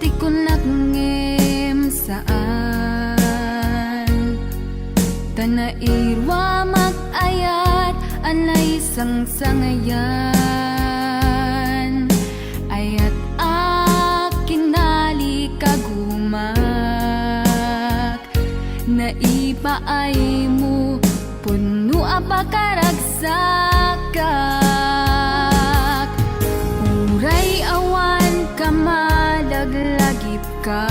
ti ko nakngem saan tanairwa magayat anay sangsangayan ayat akinali kagumak naipaay mo puno apakaragsakak uray awan ka madaglagip ka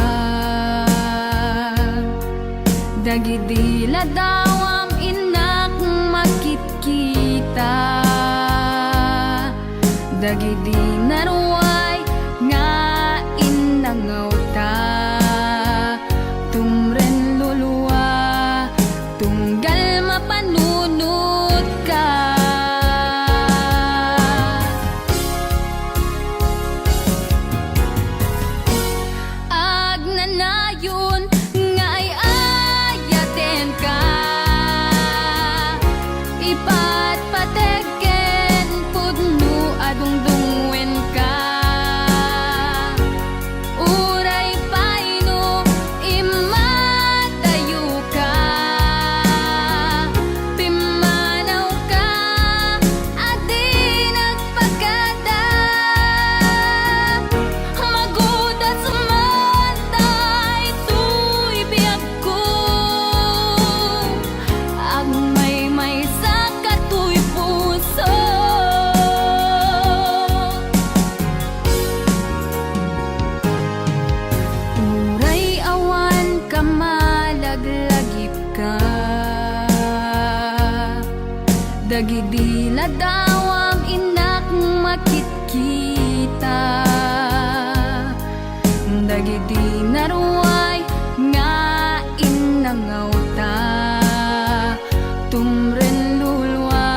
dagidila dawam inak makit-kita dagidi naruay nga inangaw ta tumren luluwa tunggal mapanunod ka agnanayon nga ay ayaten ka ipatpategen pudno adungdungwen ka uray paino imatayo ka pimanaw ka adi nagpagada magudas matay tuy biyag ko agmay may sa katuy puso uray awan ka malaglagip ka dagidi ladawam inak makit-kita dagidi naruay nga inangaw ta tumren lulwa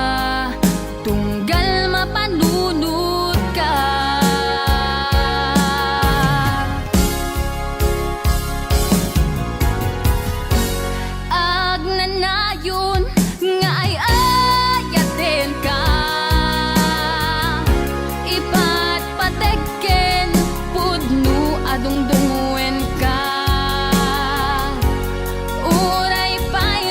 tunggal mapanunod ka agnanayon nga ay ayaten ka ipatpategen pudno adungdungwen ka uray pay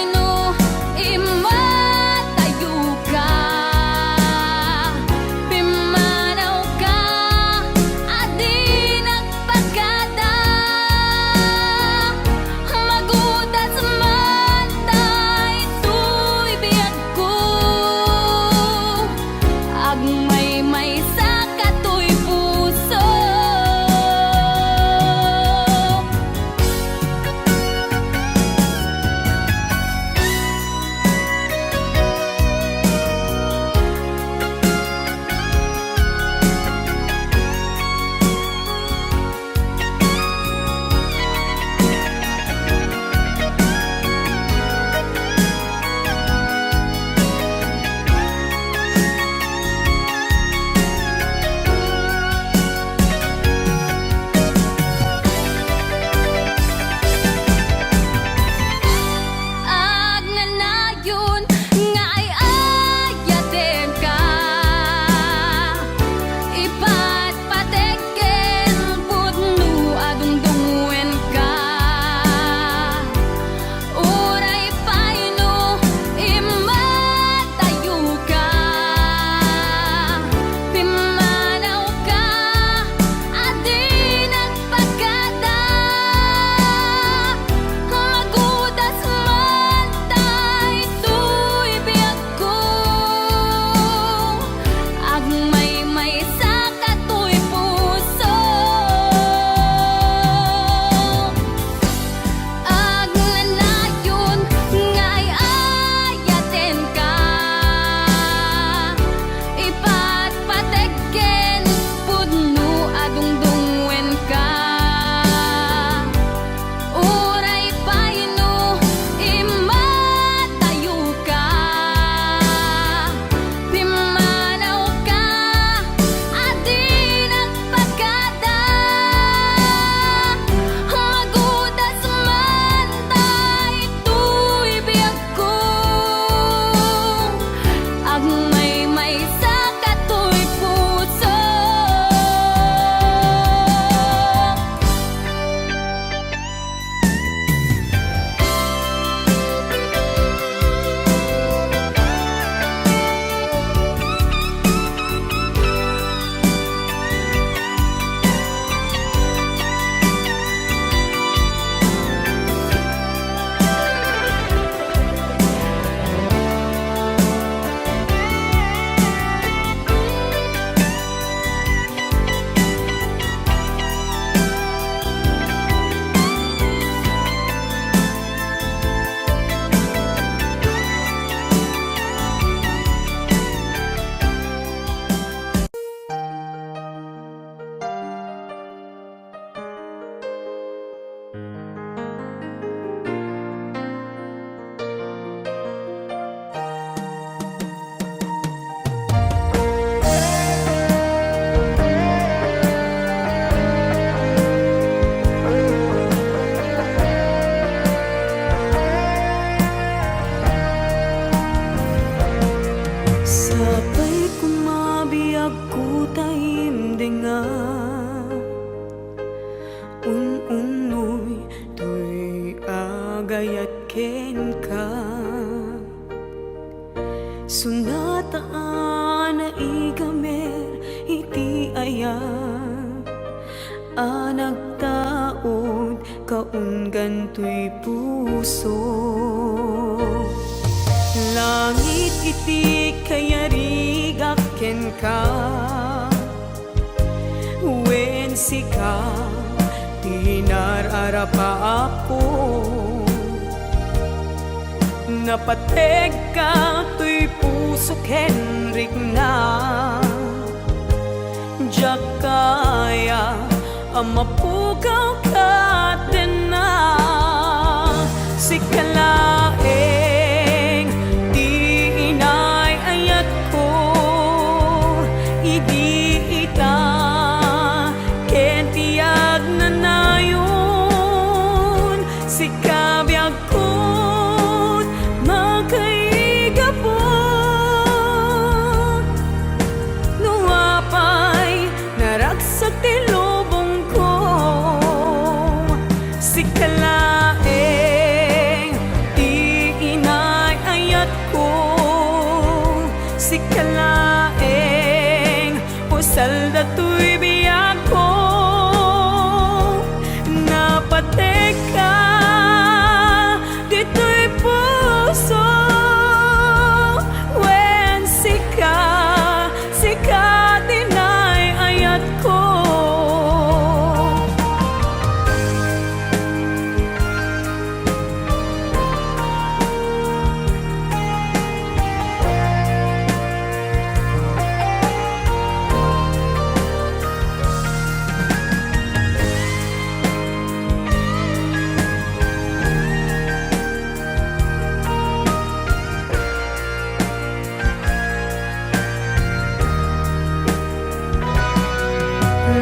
ken ka. Sunataan na igamer iti ayat, nagtaod kaunggan to'y puso. Langit iti kayarigak ken ka, wen sika tinararapa ako. Napateg ka to'y puso ken rikna, diyak kaya amapugaw ka din na. Sikalaeng di inay ayat ko, idi ita ken tiyag na nayon. Sikabiyag ko't magkaigapon, nuapay naragsak ti lubong ko. Sikalaeng di inay ayat ko, sikalaeng pusal dato'y biyak ko. Napateg ka dito'y puso, wen sika dinay ayat ko.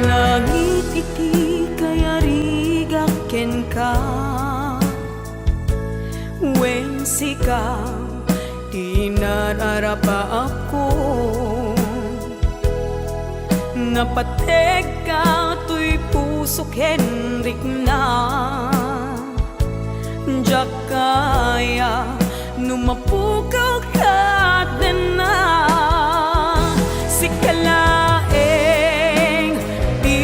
Langit iti kayarigak ken ka, wen sika tinararapa ako. Napateg ka to'y puso ken rikna, diyak kaya numapukaw ka din na. Sikalaeng di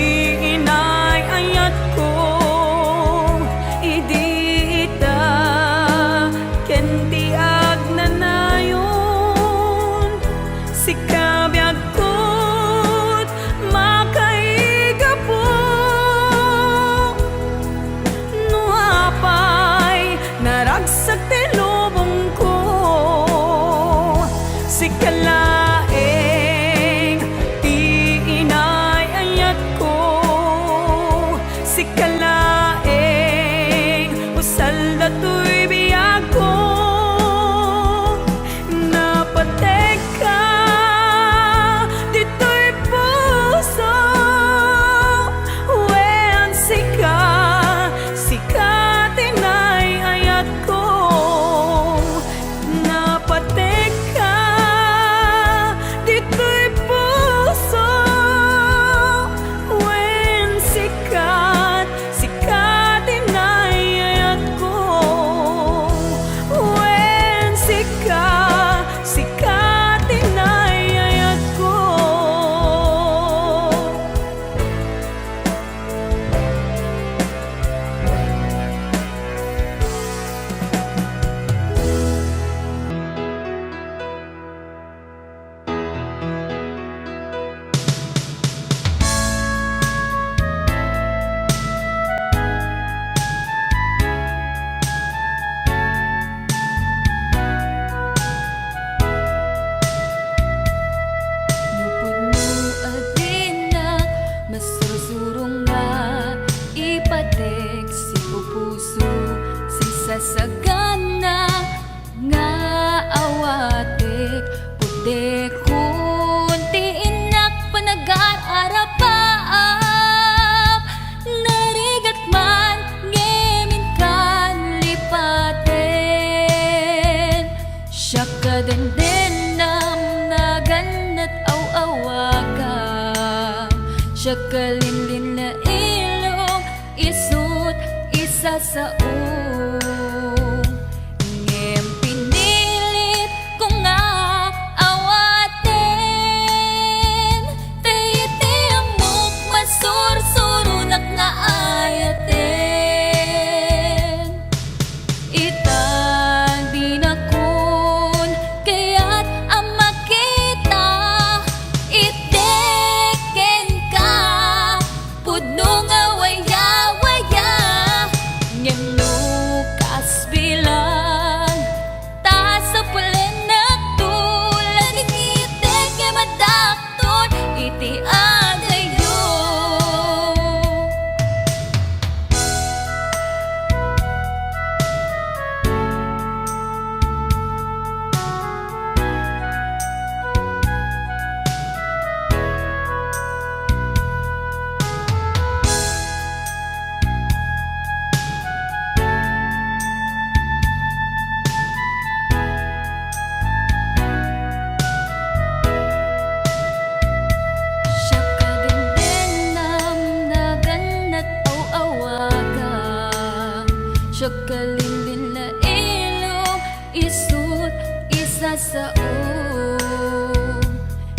inay ayat ko, idi ita ken tiyag na nayon. Sikabiyag ko't makaigapon, nuapay naragsak ti lubong ko. Sikalaeng di inay ayat ko, sikalaeng usal dato'y biyak ko. Napateg ka dito'y puso, wen sika tinay ayat ko. Napateg ka dito'y puso, wen sika tinay ayat ko. Wen sika tinay ayat ko. Nupudno adina masursurong nga ipatek si pupuso si sasagana nga awatek putek kunti inak panag-aarapaap narigat man ngemin kan lipaten siya kadendenam naganat aw-awagan siya kalinlin na ilong isut isa sa siya kalilin na ilong isut isa sa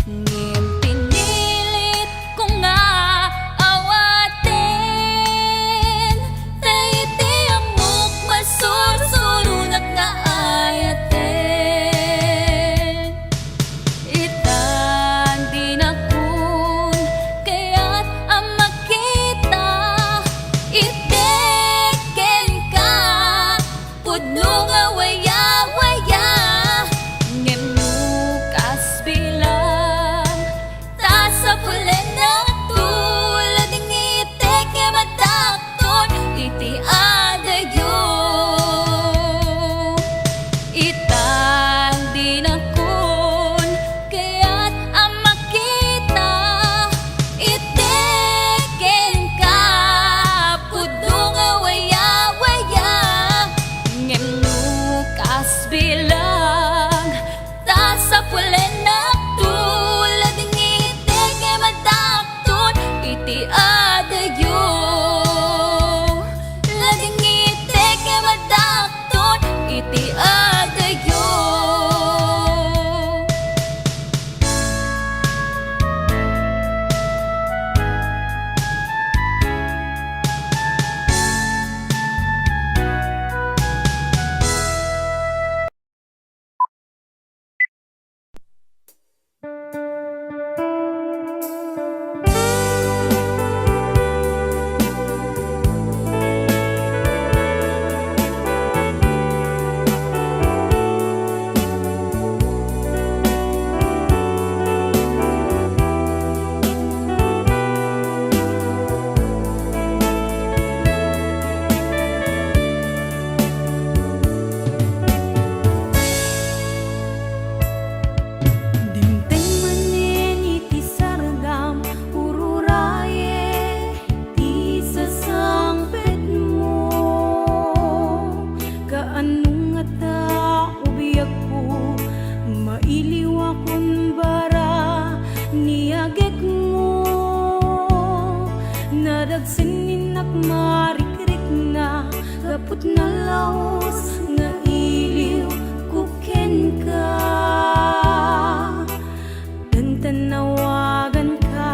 ngem pinilit ko nga awatin taiti amok masursurunat nga ayaten itan di nakun kaya't ang makita iteken ka pudno nga waya-waya ngem nukas bilang ta sa pulen na tulad ng iteke madakton iti adayo itang di nakun kaya't ang makita iteken ka pudno nga waya-waya ngem nukas bilang ta sa pulen na tulad ng iteke madakton iti adayo lading iteke madakton iti adayo. Dinteng manin iti sargam ururaye ti sasangpet mo kaanong ata ubiyag ko mailiwa kun bara niagek mo nadagsinig marikrik na gaput na laos nga iliw kuken ka dan tanawagan ka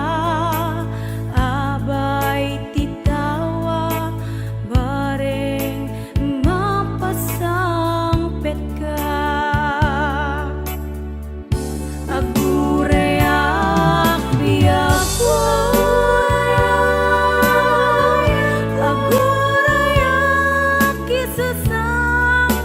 abay titawa bareng mapasangpet ka agurayak biyak agurayak kisasang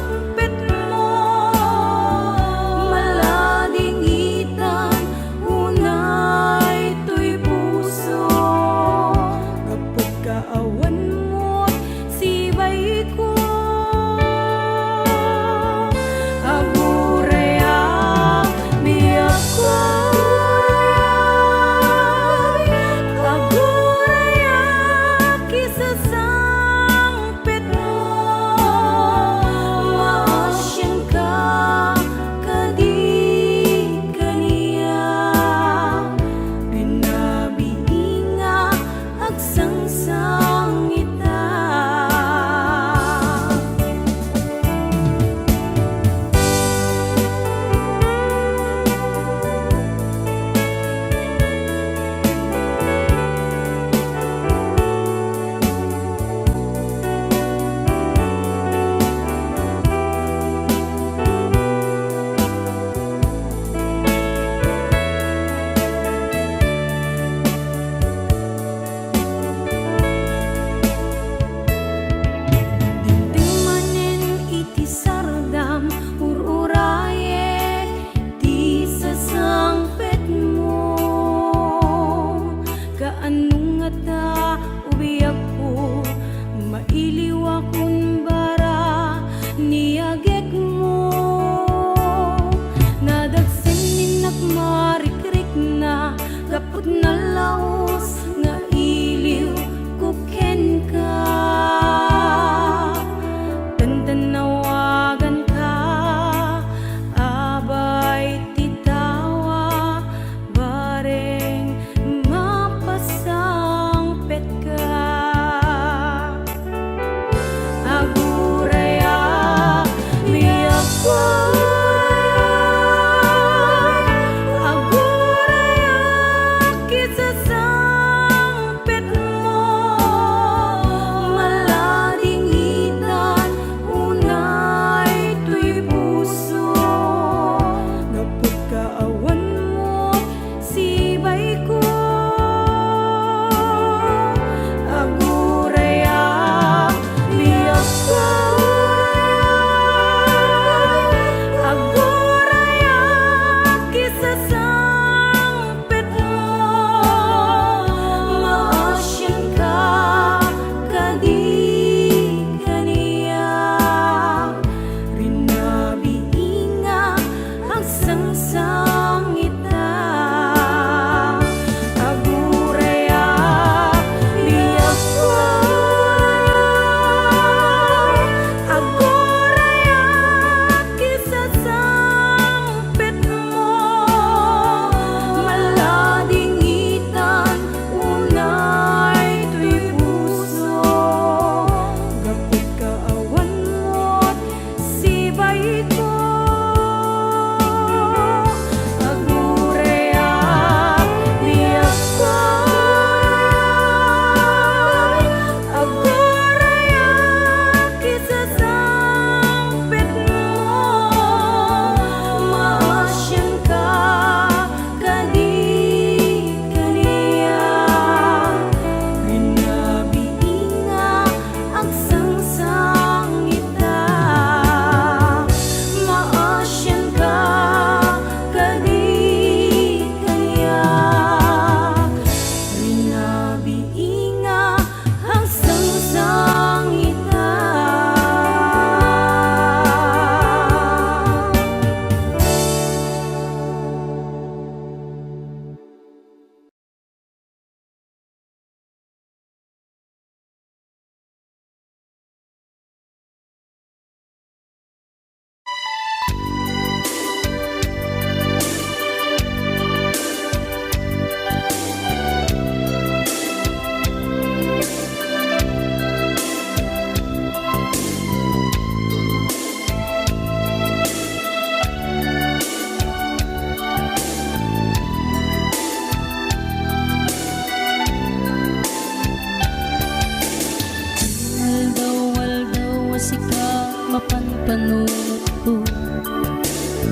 panuto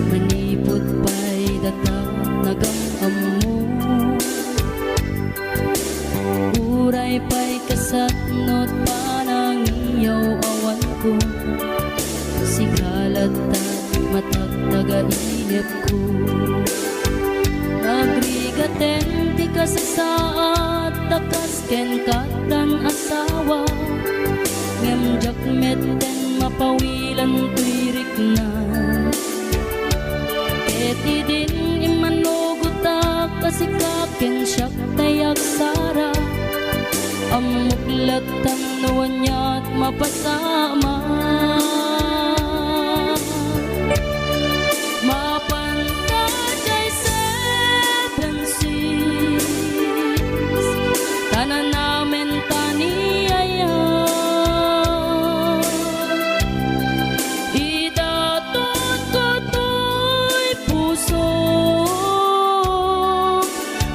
manipod pa'y data nagamamo uray pa'y kasatnot panang iyaw awan ko sigalat at matagtaga-inip ko nagrigaten ti ka sa saat takas ken katan asawa ngem jakmet ten mapawilan tuirik na eti din imanugutak kasikaken siyak tayak sara amuklat ang nuwanya't mapasama mapantajay seven seas tanan namin taniyaya idatot ko to'y puso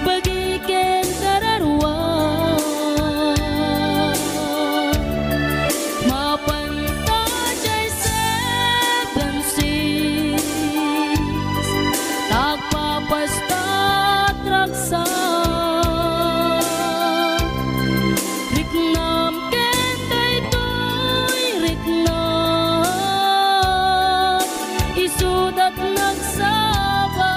bagiken kararwa mapantajay seven seas tagpapasta't raksa riknam ken daytoy riknam isudat nagsaba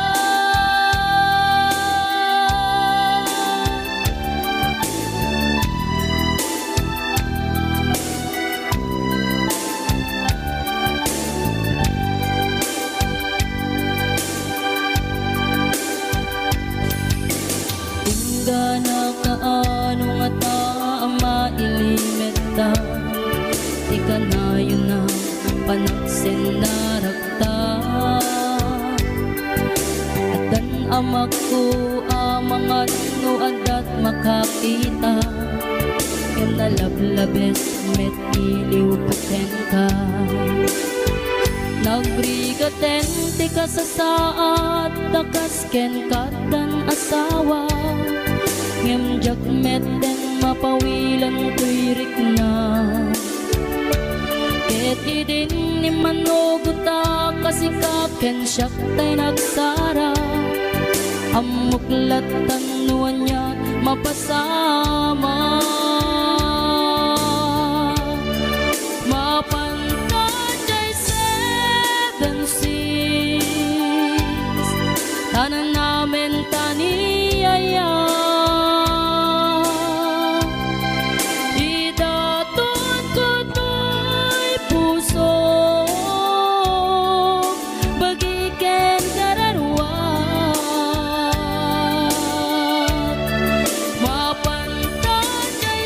Tinggana kaano nga ta mailimeta di ka na yun na panagsin na rakta at dan amak ko mga nuad at makakita ken nalablabes met iliw paten ka nagbrigaten ti ka sa saat takas ken katan asawa ngem jakmet den mapawilan tuirik na ket idin ni manuguta kasikaken siyak tay nagsara amuklat ang nuwanya't mapasama mapantajay seven seas tanan namin taniyaya idatot ko to'y puso bagiken kararwa mapantajay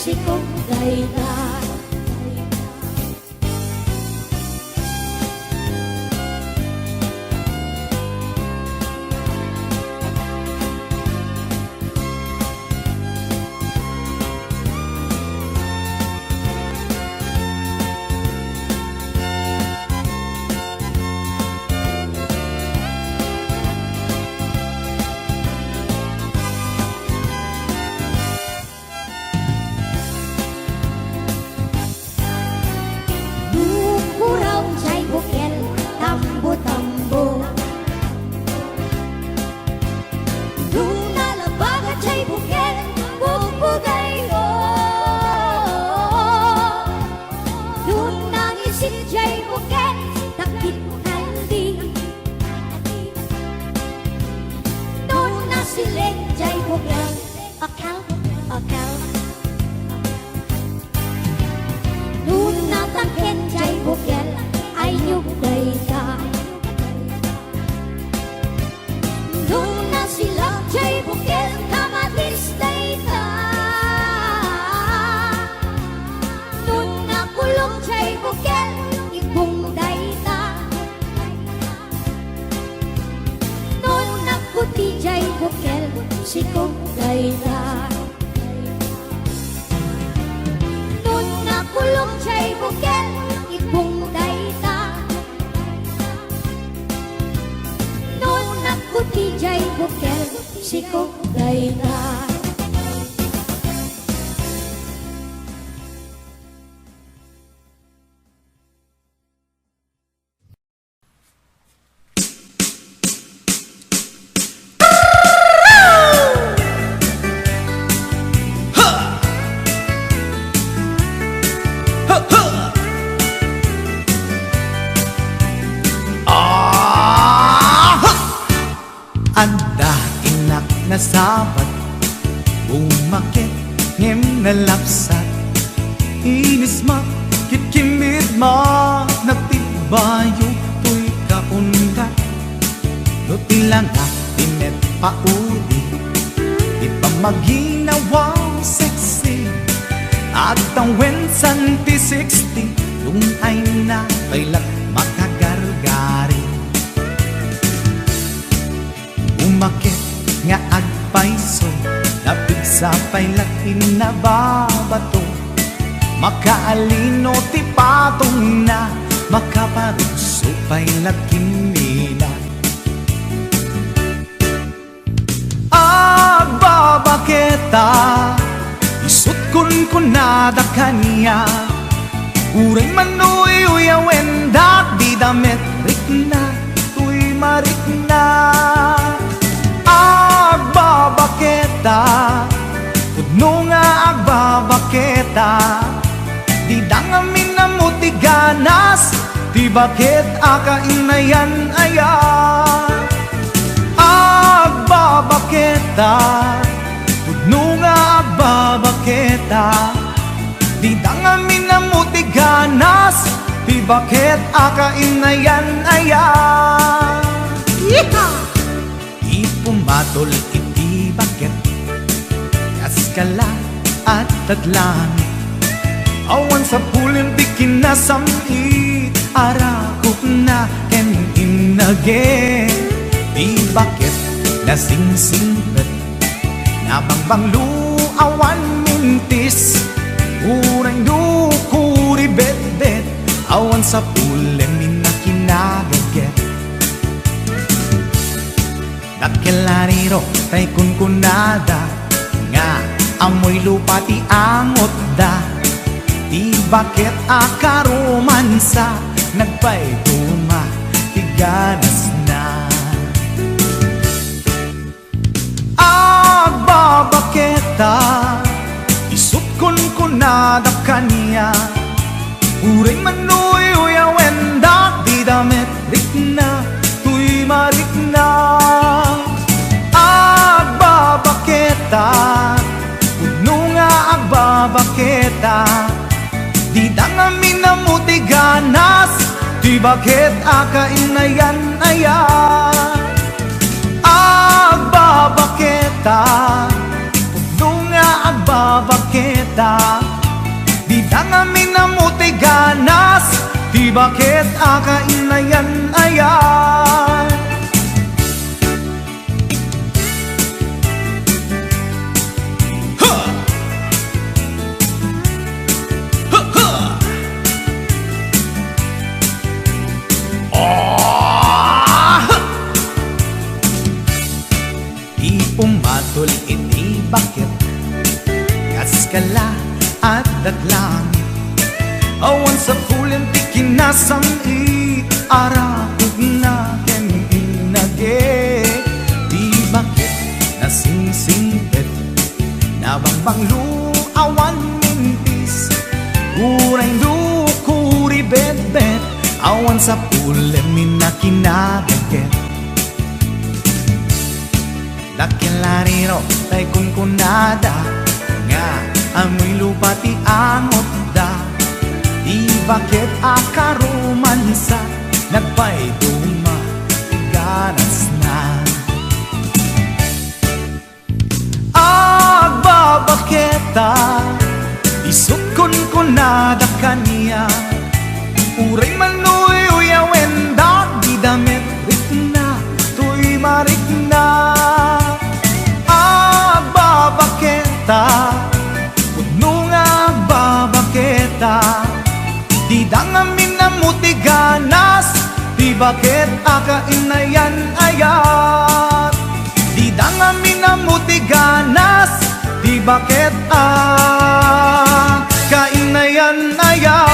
sikog dayta. Kurang cai bukel tambu-tambu, Duna labaga cai bukel bubugayo, Duna ngisit cai bukel takit handi, Duna silek cai bukel akal akal, Duna taken cai bukel ayub dayta. Duna silak cai bukel kamatis dayta. Duna kulong cai bukel ibong dayta. Duna kuti cai bukel sikog dayta. Duna kulong cai bukel ibong dayta. Duna kuti cai bukel sikog dayta. Anda inak na sabat, umakit ngem na lapsat, inis ma kitkimit ma nagtibayo tuy kaundat, no tilang timet paudi, di pa maginawa sexy, at ang wensan P60, yung ay na kailat makagargari. Umakit nga agpaiso, napig sa pailakin na babato, makaalino ti patong na, makaparuso pailakin nila. Agbabaketa, isut kun nada kanya, uray manuy uyawen dak di damit rikna, tuy marikna. Agbabaketa, pudno nga agbabaketa, di dangamin na mo ti ganas, di bakit akainayan aya. Agbabaketa, pudno nga agbabaketa, di dangamin na mo ti ganas, di bakit akainayan aya. Yeehaw! Pumatol iti bakit, kaskala at taglangit, awan sa pulin di kinasamit, arakot na ken inage. Di bakit nasingsingpet, nabangbanglu awan mintis, urang dukuri bet-bet, awan sa pulin minakinagaget. Nagkilariro tay kunkunada, nga amoy lupa ti angot da, di bakit akaromansa, nagpay duma ti ganas na. Agbabaketa, isut kunkunada kanya, uray manuy uyawen dak di damit rikna, tuy marikna. Agbabaketa, pudno nga agbabaketa, di dangamin na mo ti ganas, di bakit akainayan aya. Agbabaketa, pudno nga agbabaketa, baketa di dangami na muti ganas di bakit akainayan ayan. Umatol iti bakit kaskala at datlang awan sa kulim ti kinasam i arakog na ken inage di bakit nasingsingpet nabangbang luawan mintis uray dukuri bet-bet awan sa kulim minakinabagket Dakilariro tay kunkunada nga amoy lupa ti angot da di bakit akarumansa nagpay duma ganas na agbabaketa isut kunkunada kaniya uray manuy uyawen da di damit rikna tuy marikna puno nga babaketa di dangamin na muti ganas di bakit akainayan ayat di dangamin na muti ganas di bakit akainayan ayat.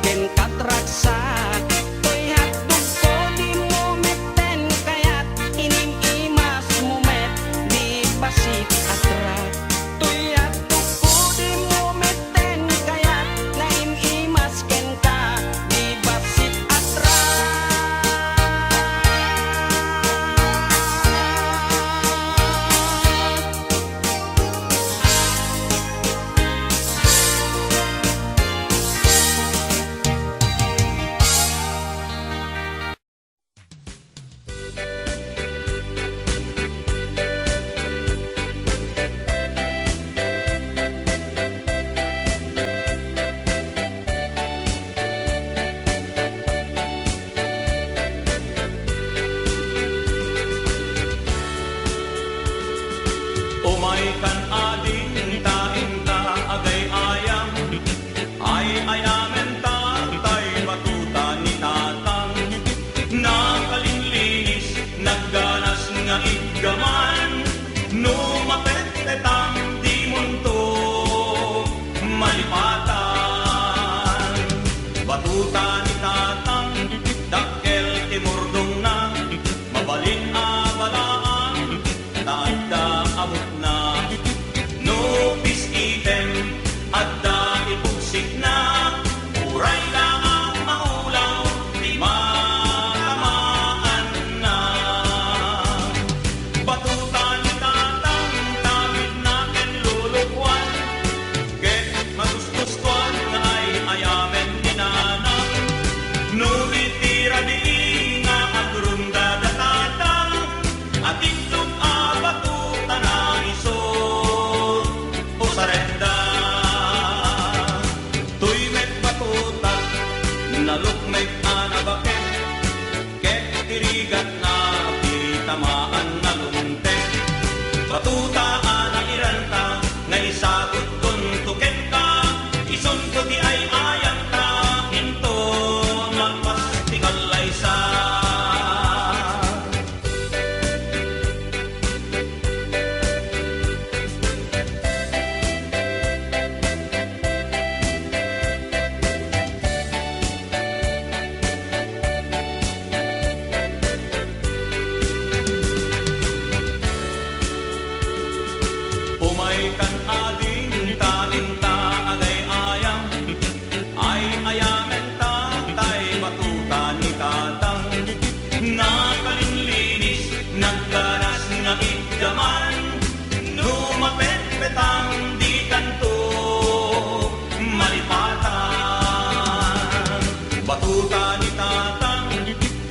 ken katraksa. Toy hatdog ko di mo meten kayat inimimas mo met di basit atra. Toy hatdog ko di mo meten kayat naimimas ken ka di basit atra. Umay kan ading taing-ta agay ayam, ay ayamen ta tay batuta ni tatang. Nakalinlinis, nagganas nga iggaman, numapet-petang di munto malipatan. Batuta ni tatang, dakkel timurdong na, mabalin abalaan, taadda amot na. No peace item, adda ipugsik na, uray na ang maulaw, di matamaan na. Batuta ni tatang, tamid na ken lulukwan, ket magustustuan na ay ayamen ni nanang. No itira di nga agrunda da tatang, at itlog abatuta na isod o sarenda. Tuy met batuta, nalukmek anabaket, ket tirigat na piritamaan na luntek. Batuta anangiranta, nga isagot tuntuken ka, isunto di ay ayang ta, into magmastikal laysa. Umay kan ading taing-ta agay ayam, ay ayamen ta tay batuta ni tatang. Nakalinlinis, nagganas nga igdaman, numapet-petang di kanto malipatan. Batuta ni tatang,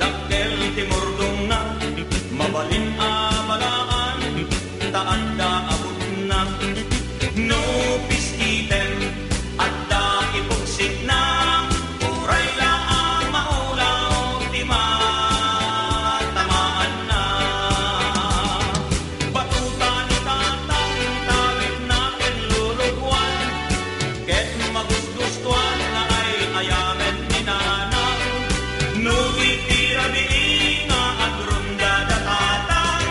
dakkel timurdong na, mabalin abalaan, taadda abot na. No peace item, adda ipugsik na, uray laang maulaw, di matamaan na. Batuta ni tatang, tawid na ken lulugwan, ket magustustuan na ay ayamen ni nanang. No itira di nga agrunda da tatang,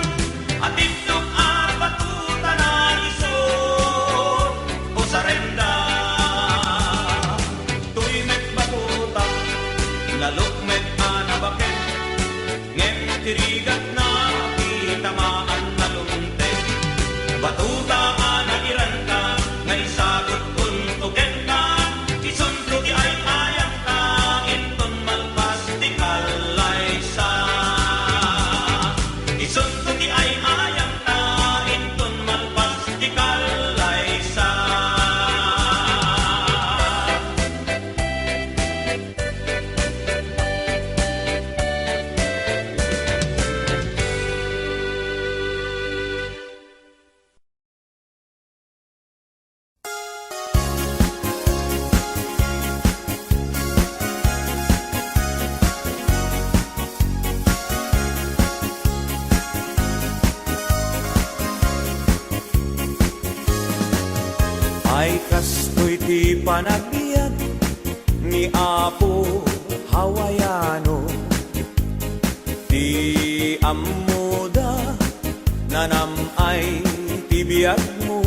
at itlog abatuta na isod o sarenda. Tuy met batuta, nalukmet anabaket, ngem tirigat na kitamaan na luntek. Batuta anangiranta, nga isagot tuntuken ka, isunto di ay ayang ka, inton malpas di kalaysa. Isunto di ay ayang ka, inton malpas di kalaysa. Ay kastoy ti panagbiag ni Apo Hawaiano, ti amuda nanamay ti biag mo,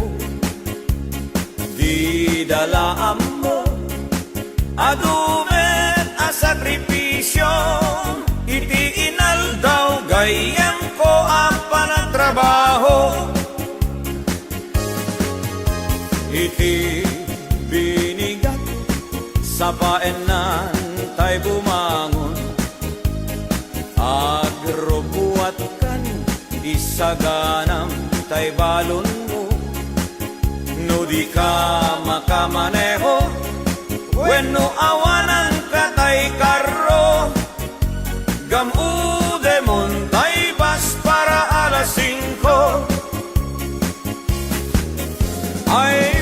di dalaam mo adume sakripisyo, iti inaldaw gayem ko apa ng trabaho. Iti binigat sa paenan tay bumangon, agrubuat kan isaganam tay balon mo. No di ka makamaneho, wenno awanan ka tay karro, gamude mon tay bas para alas 5. Ay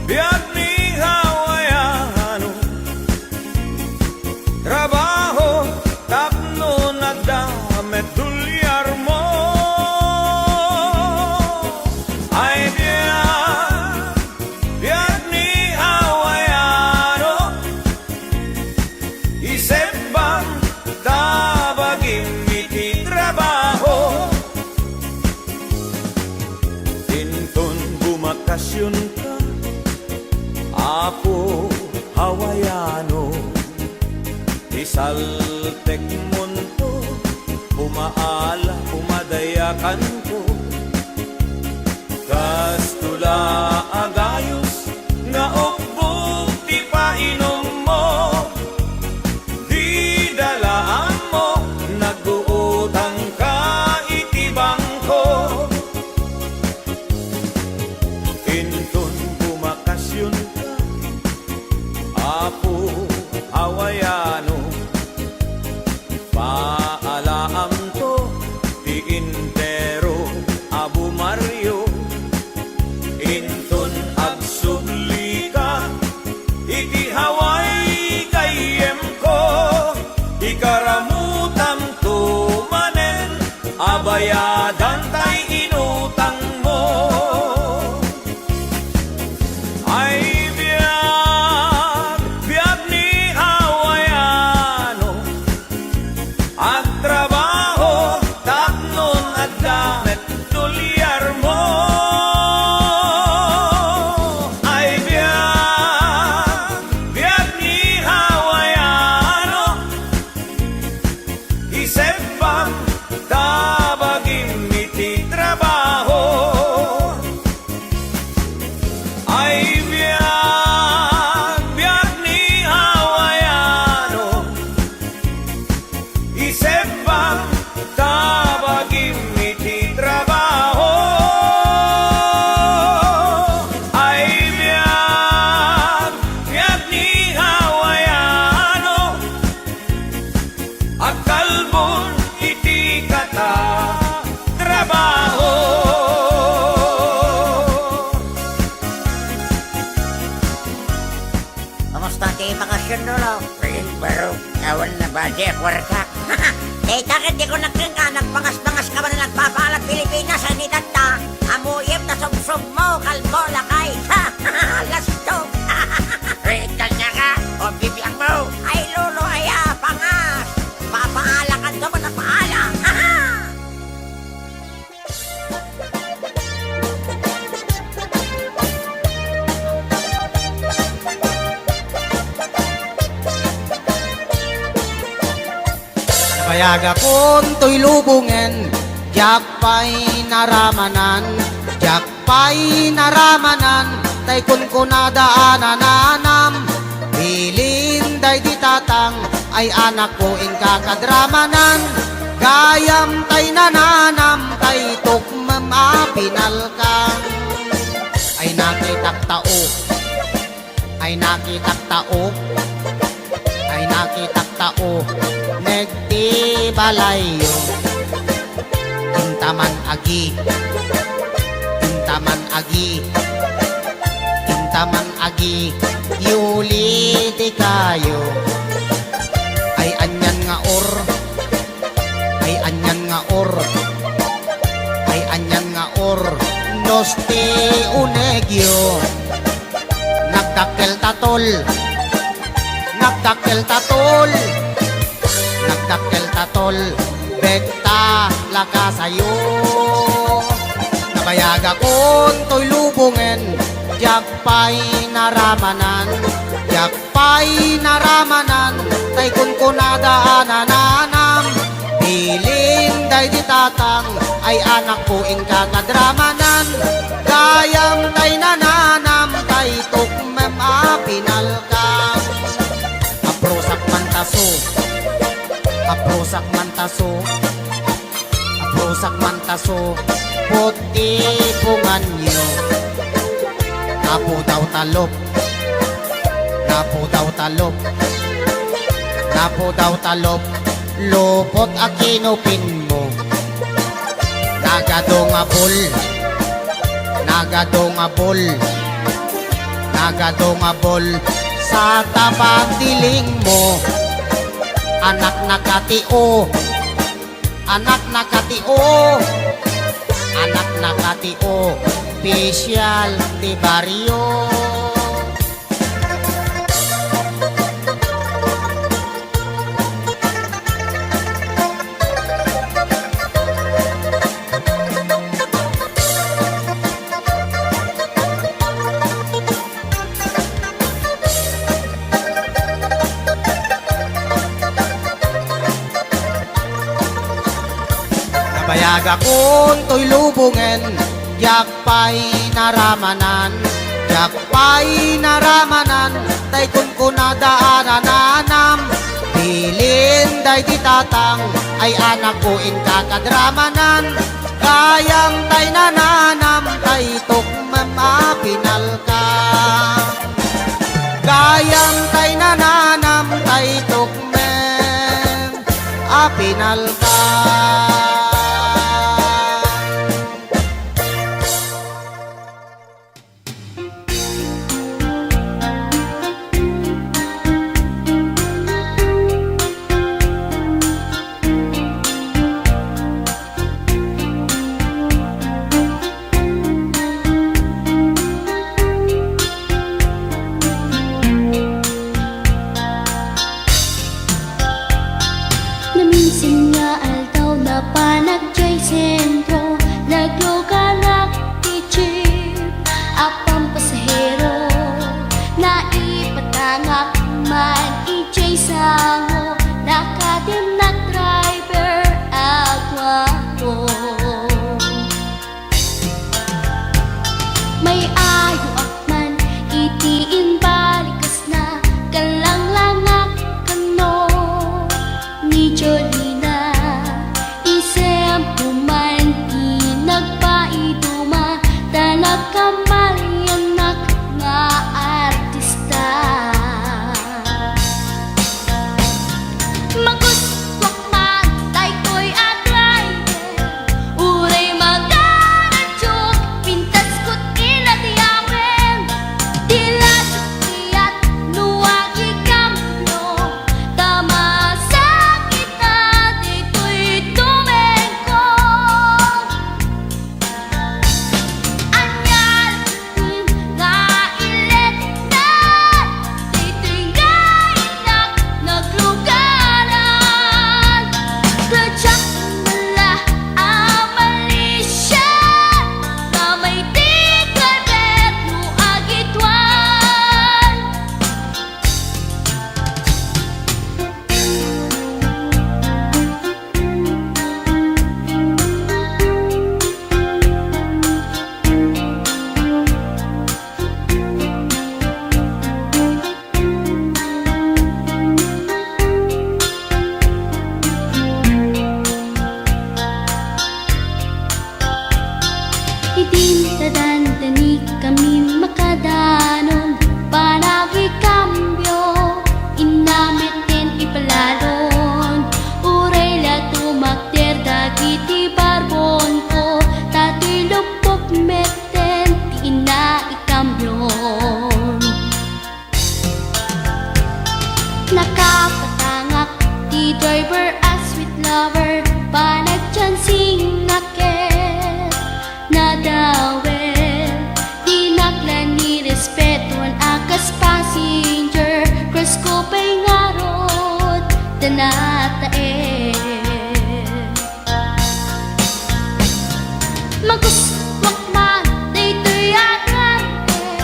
biyak ni hawaiano, trabaho tapno nagdamit tulyar mo. Ay biyak ni hawaiano, isip bang tabagim iti trabaho. Tinton bumakasyon ka, apo hawaiano, isaltek munto, umaala, umadayakan ko. Kastula agayos, nga ukbog ti painom mo, di dalaan mo, nag-uutang ka iti bangko. Inton bumakasyon ka, apo hawaiano, paalaam to ti intero Abu Mario. Inton agsubli ka, iti Hawaii kayem ko, ikaramutam to manen, abayadan tay inutang mo. Ay biyak ni hawaiano, ang trabaho tapnon at damit tulyar mo. Ay biyak ni hawaiano, isip bang tabagim iti trabaho. Ay biyak ni hawaiano, isip bang tabagim iti trabaho. Ay biyak ni hawaiano, agkalbon iti kata trabaho. Kamusta ti bakasyon nulo? Baro, awan na ba di kwarta? Eh, takit di ko nagkingka, nagpangas-pangas ka ba na nagpapaalat Pilipinas, ang itata? Amuyip na sumsum mo, kalbo lakay. Lasto. Regal niya ka, o bibiyang mo. Ay, lolo, aya, pangas. Papaala ka to, manapaala. Payaga kon to'y lubungen, jak pa'y naramanan, tay kun nadaanan bilin day di tatang, ay anak ko in kakadramanan, gayam tay nananam, tay tukmam apinalkang, ay nakitak tao, ay nakitak tao, ay nakitak tao, negdi balayo, intaman agi, intaman agi, intaman agi, yuli di kayo, ay anyan nga or, ay anyan nga or, ay anyan nga or, noste unegyo, nagdakkel tatol, nagdakkel tatol, nagdakkel tatol, bekta laka sayo. Nabayaga kon to'y lubungen, Jagpay naramanan, jagpay naramanan, tay kunkunada ananam. Piling day di tatang, ay anak ko ing kakadramanan. Gayam tay nananam, tay tukmem apinal ka. Aprosak mantaso, aprosak mantaso, aprosak mantaso, puti pungan nyo. Napo daw talop, napo daw talop, napo daw talop, lupot akinupin mo. Nagadongabol, nagadongabol, nagadongabol sa tabang diling mo. Anak nakatio, anak nakatio, anak nakatio, Pisyal di baryo. Nabayag akong to'y lubungen, jagpay naramanan, jagpay naramanan, tay kunkunada ananam. Bilin day di tatang, ay anak ko in kakadramanan. Gayang tay nananam, tay tukmem apinal ka. Gayang tay nananam, tay tukmem apinal ka. Naminsan nga aldaw na panagjay sentro, naglugalak ti jeep, apang pasahero, naipatangak man ijay sango, nakadim na driver agwapo. May ayo akman itiin balikas na, galang langak kano ni Jolina. Isem puman di nagpaiduma, talag kamalyanak nga artista. Maguswak man tay ko'y agray, uray magaradyok, pintas ko't inatiyawen. Dilat iyat nuwag ikamno, tama sa kita dito'y tumengko. Anyal nga ilet na, dito'y nga inak naglugaran. Kladyak nala amalisya, na may tikalbet nuwag itwan. Idintadandani kami makadanon, panagi kambyo, inamitin ipalalon. Uray la tumakder dagiti barbon ko, tato'y lupok meten ti ina ikambyon. Nakapatangak ti driver as sweet lover, panagchansing naket nadawel. Di naklan ni respetuan akas passenger, cross ko pa'y ngarot danatae. Maguswak man daytoy agante,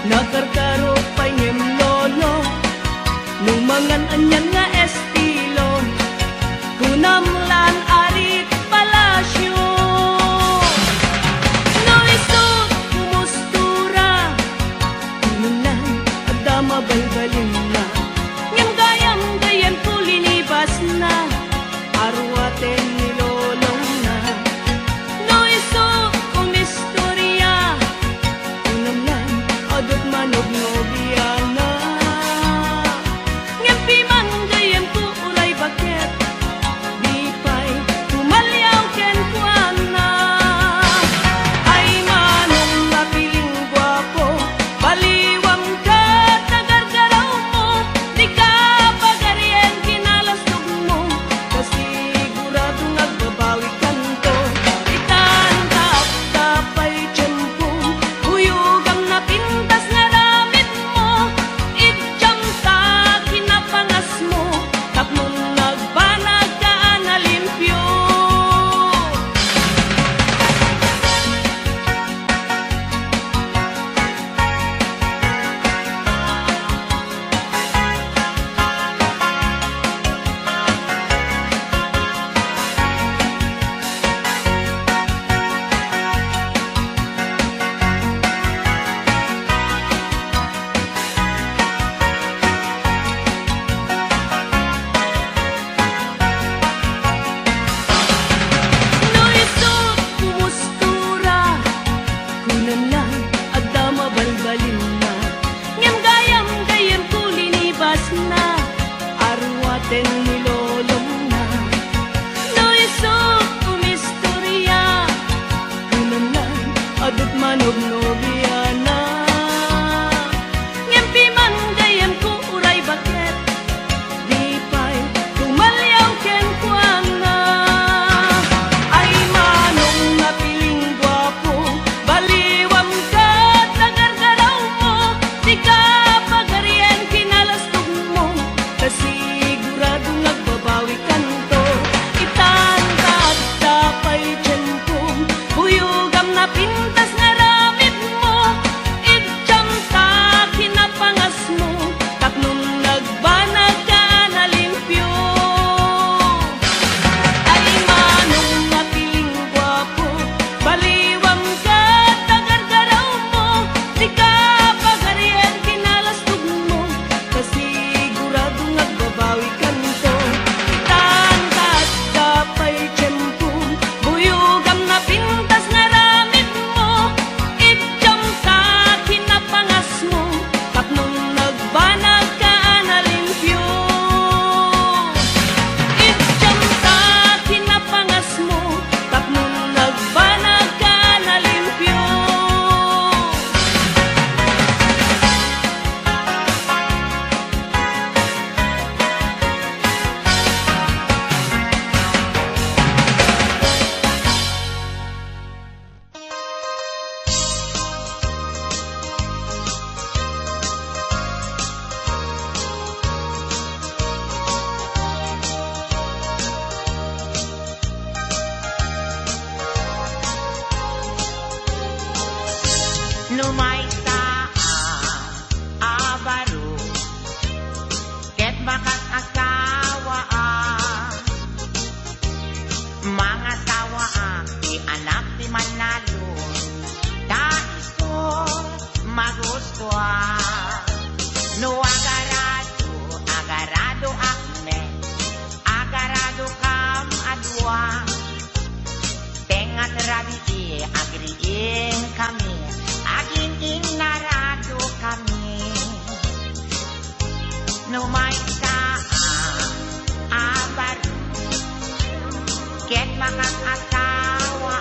nakarkaro pa ngem lolo, numangan anyan nga estilo, kunamlan arit palasyo. No isot kumustura, kununan adama balbalin na, ngem gayam kulinibas na, arwaten nilolong na. No isot kumistorya, kunamlan adot manog nobiana, ngem piman gayam ku ulay baket, di pa'y tumalyaw ken kuana. Ay manong napiling gwapo, baliwang ka tagargaraw mo, di ka pagarien kinalastog mo, kasigurado nagbabawi kanto. Itandap tapay tiyempo, huyugam na pintas nga ramit mo, itjam ta kinapangas mo, tapnon nagbanag ka na limpyo. No isot kumustura, kunamlan adama balbalin na, ngem gayam kulinibas na, arwaten nilolong na. No isot kumistorya, kunamlan adot manog nobiana, ngem piman gayam ku uray baket, di pa'y tumalyaw ken kuana. Ay manong napiling gwapo, baliwam ka tagargaraw mo, di ka pagarien kinalastog mo, kasigurado nagbabawi kanto. Itandad tapay tiyempo, huyugam na pintas nga ramit mo, itjam ta kinapangas mo, tapnon nagbanag ka na limpyo. Ay manong napiling gwapo, baliwam ka tagargaraw mo, di ka pagarien kinalastog mo, kasigurado nagbabawi kanto. Itandad tapay tiyempo, huyugam na pintas nga ramit mo, itjam ta kinapangas mo, tapnon nagbanag ka na limpyo. Itjam ta kinapangas mo, tapnon nagbanag ka na limpyo. Numay ta abaro, ket bakat asawa mga sawa di anak di manalo, daiso magustuha. No agarado akme, agarado kam adwa, tengat rabi agriin kami, agin inarado kami. No may abaro, ket mga asawa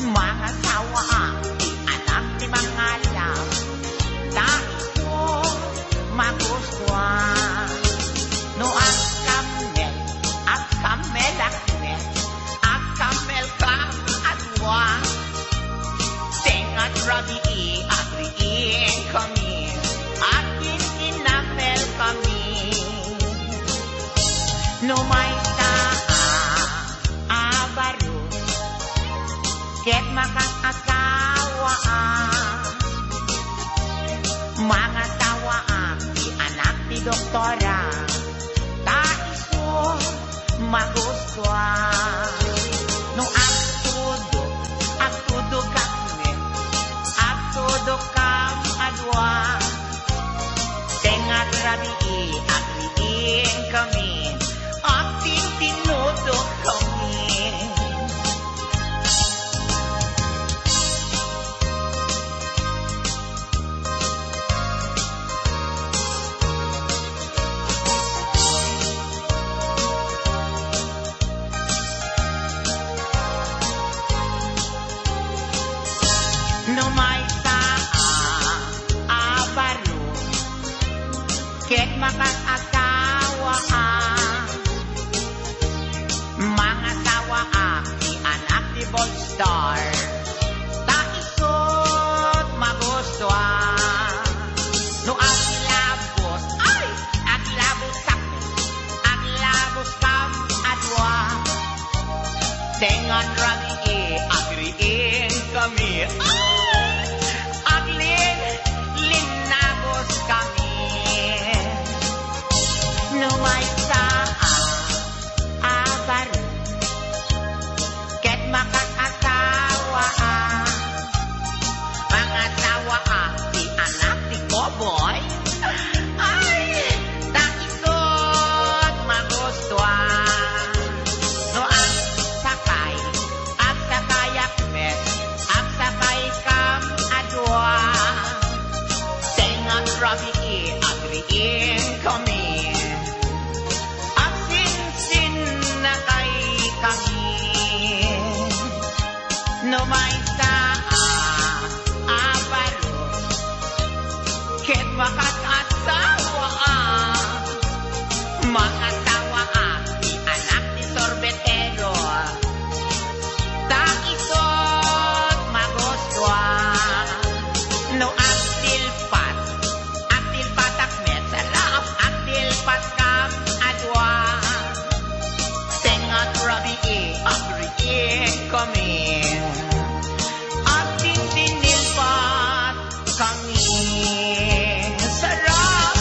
mga sawa di anak di mga lam, daiso magustuhan. No kamel kam adwa, tengat rabi agriin kami, agin inamel kami. No may abaro, ket makan asawa tawaan. Mga tawaan, di anak ni doktora, taiso magustuhan. No agtudo kami, agtudo kam adwa. Tengat rabi agriin kami, ating tinudo kami. No may abaro, ket makakasawa mga tawa di anak ni Bolstar, taisot magustuhan. No aglabos, ay aglabos kam adwa. Tengan rami agriin kami. Linagos kami. No may abaro, ket makakasawa mga tawa di anak ni Koboy. Ay, taisot magustuhan. No ang sakay akmes, ang sakay kam adwa. Tengat rabi agriin kami. Ang sinsin na kay kami. No may abaro, ket makakasawa mga tawa di anak ni sorbetero, taisot magustuhan. No aktilpat akmet, sarap aktilpat kam adwa. Tengat rabi agriin kami, ating tinilpat kami. Sarap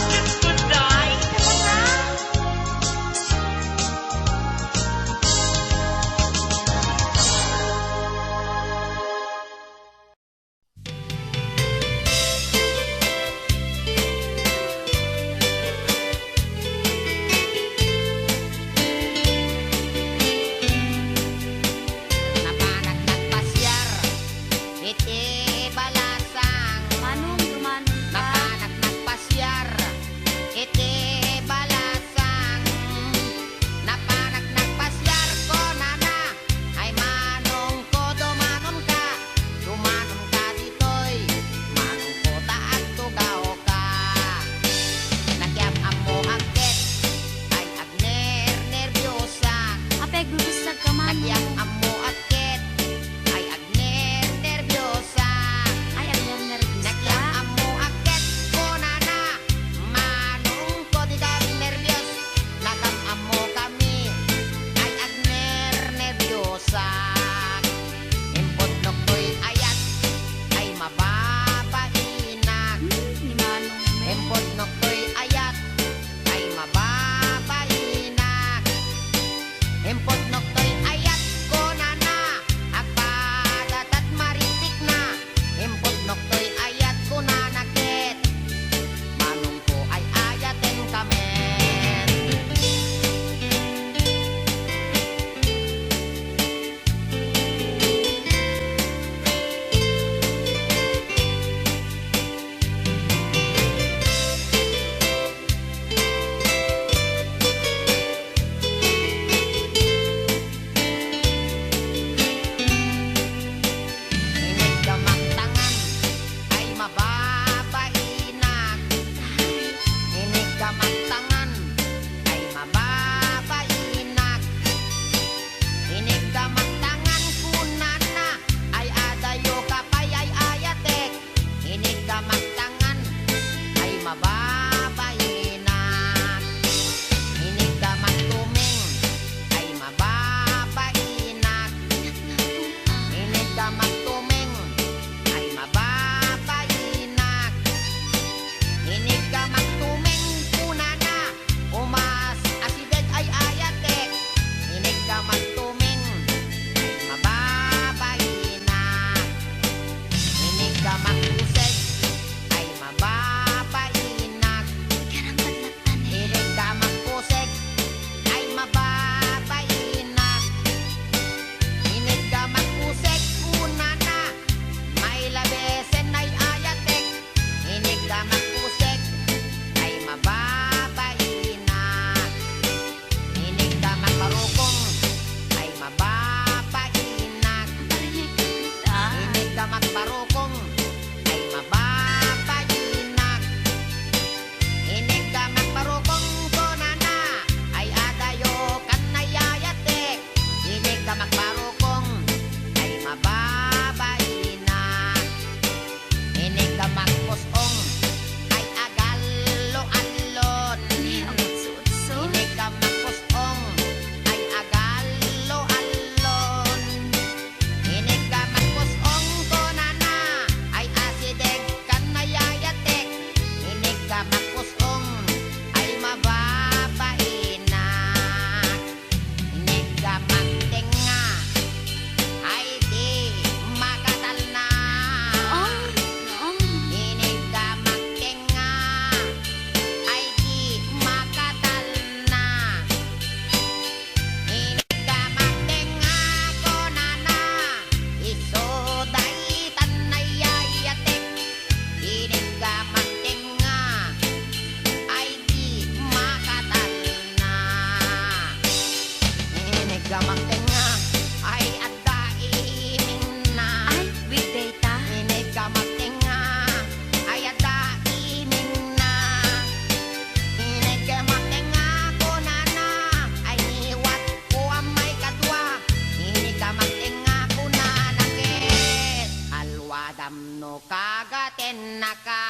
no kagaten naka.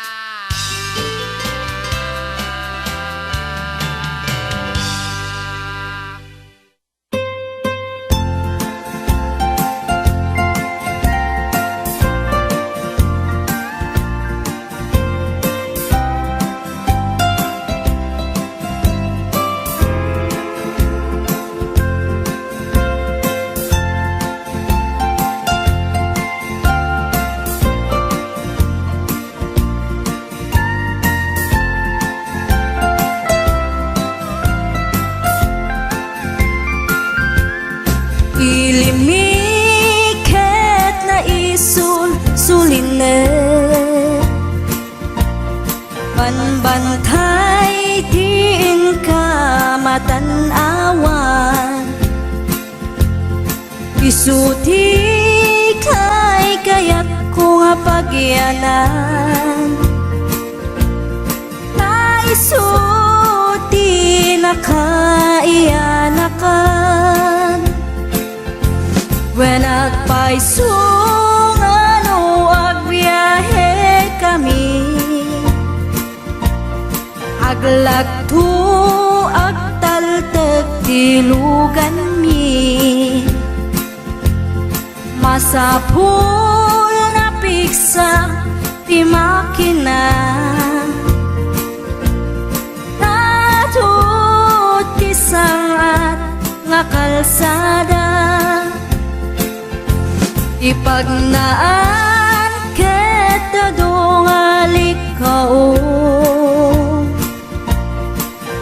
Ilimiket na suline Panbantay tiin ka matanawan Isuti kay kayak ko nga pagyanan Naisuti na kaiyanakan When nagpaisong ano agbiyahe kami Aglagto agtaltag tilugan mi Masapul na piksa ti makina Natut ti sangat nga kalsada Ipagnaan kita dongalik kao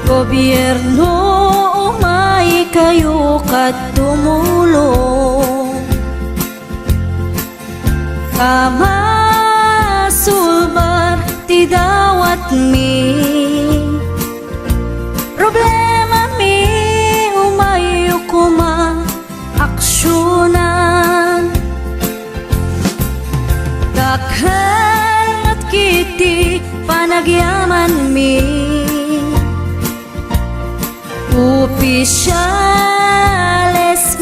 Gobyerno umay kayo kat tumulong Kamasulbar ti dawat mi Problema mi umayo kuma aksyonan Dakhan at kiti panagyaman mi Opisyales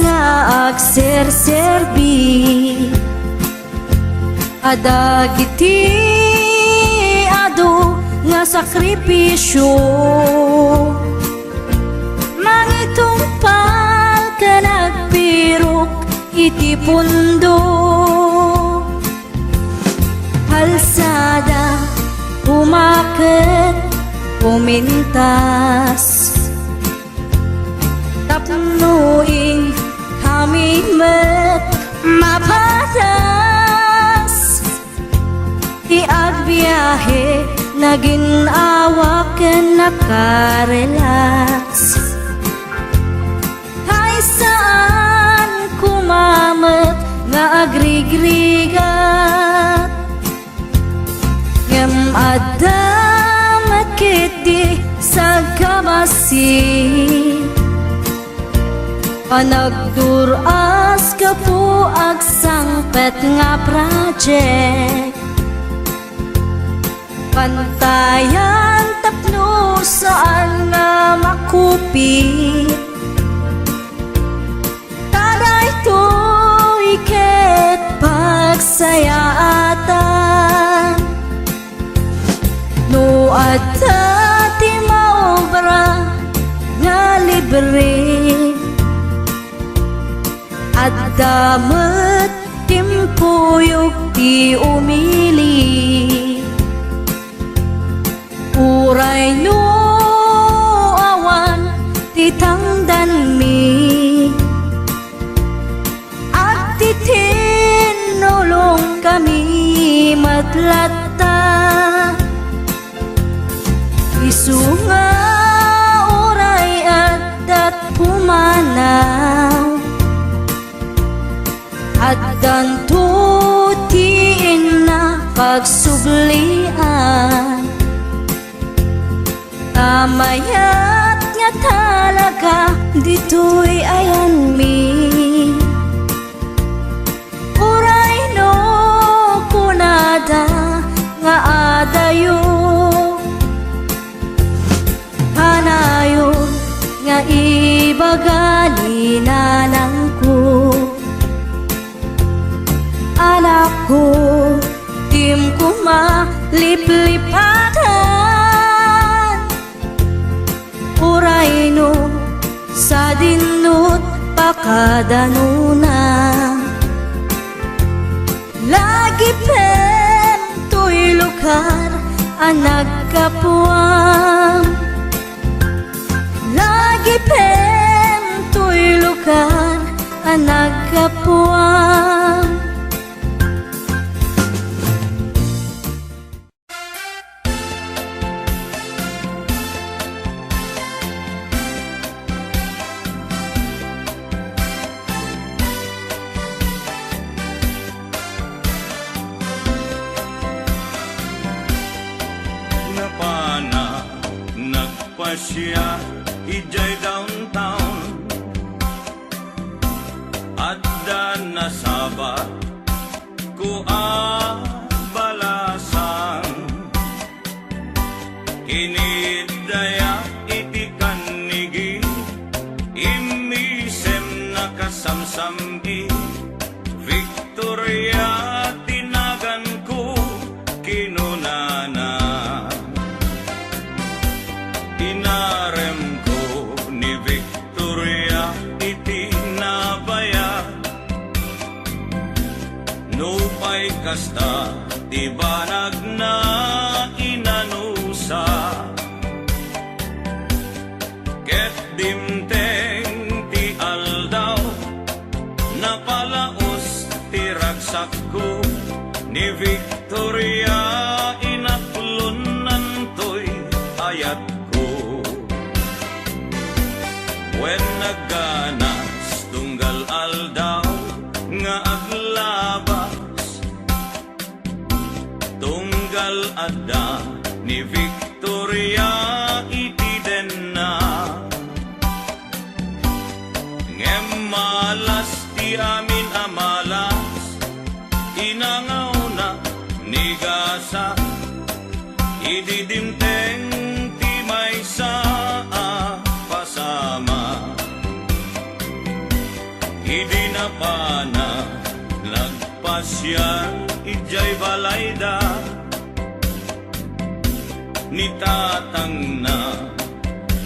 nga agserserbi Adagiti ado nga sakripisyo Mangitumpal ka nagpirok iti pundo Kalsada, umakit, pumintas Tapnuing kami met mapatas Iagbiyahe, naging awaken nakarelax Hay saan kumamet nga agrigrigat Ngem adamat kiti sa kabasi Panagduras ka po agsangpet nga project Pantayan tapno saan nga makupi Tada ito iket pagsayaatan No adda ti maobra nga libre At damat timpuyog ti umili Uray no awan ti tangdan mi At ti tinulong kami matlata Isunga uray at pumanaw At dantutiin na pagsublian Tamayat nga talaga dito'y ayan mi Uray no kunada nga adayo Hanayon nga ibagani nanang ko Anak ko, di liplipatan uray no sa dinut pakadanuna lagi pen to'y lugar ang nagkapuan lagi pen to'y lugar ang nagkapuan. Napana nagpasya ijay downtown at nasabat ko balasan kinidaya iti kanigi imisem nakasamsami Victoria tinagan ko kinunana inarem ko ni Victoria iti nabaya no pay kasta ti banag na inanusa ket dimteng ti aldaw napalaos ti ragsak ko ni Victoria inaplunan to'y ayat ko when nagganas tunggal aldaw nga aglabas tunggal adda ni Victoria iti denna ngem malas ti amin amalas inangaw na ni gasa ididimteng ti may saa pasama idi na pana nagpasyan ijay balayda ni tatang na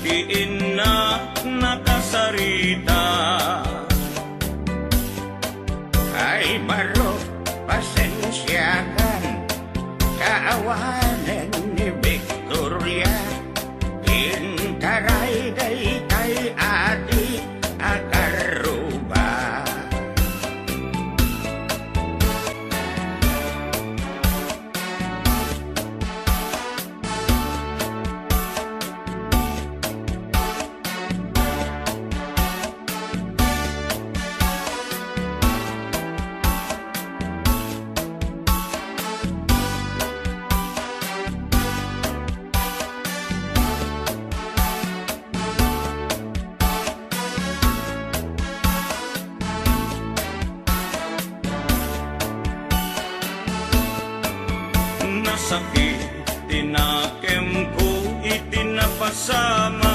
ti inna nakasarita Ay baro, pasensyakan kaawanan ni Victoria intaray daytay ati akaruba nasakit tinakem ko itinapasama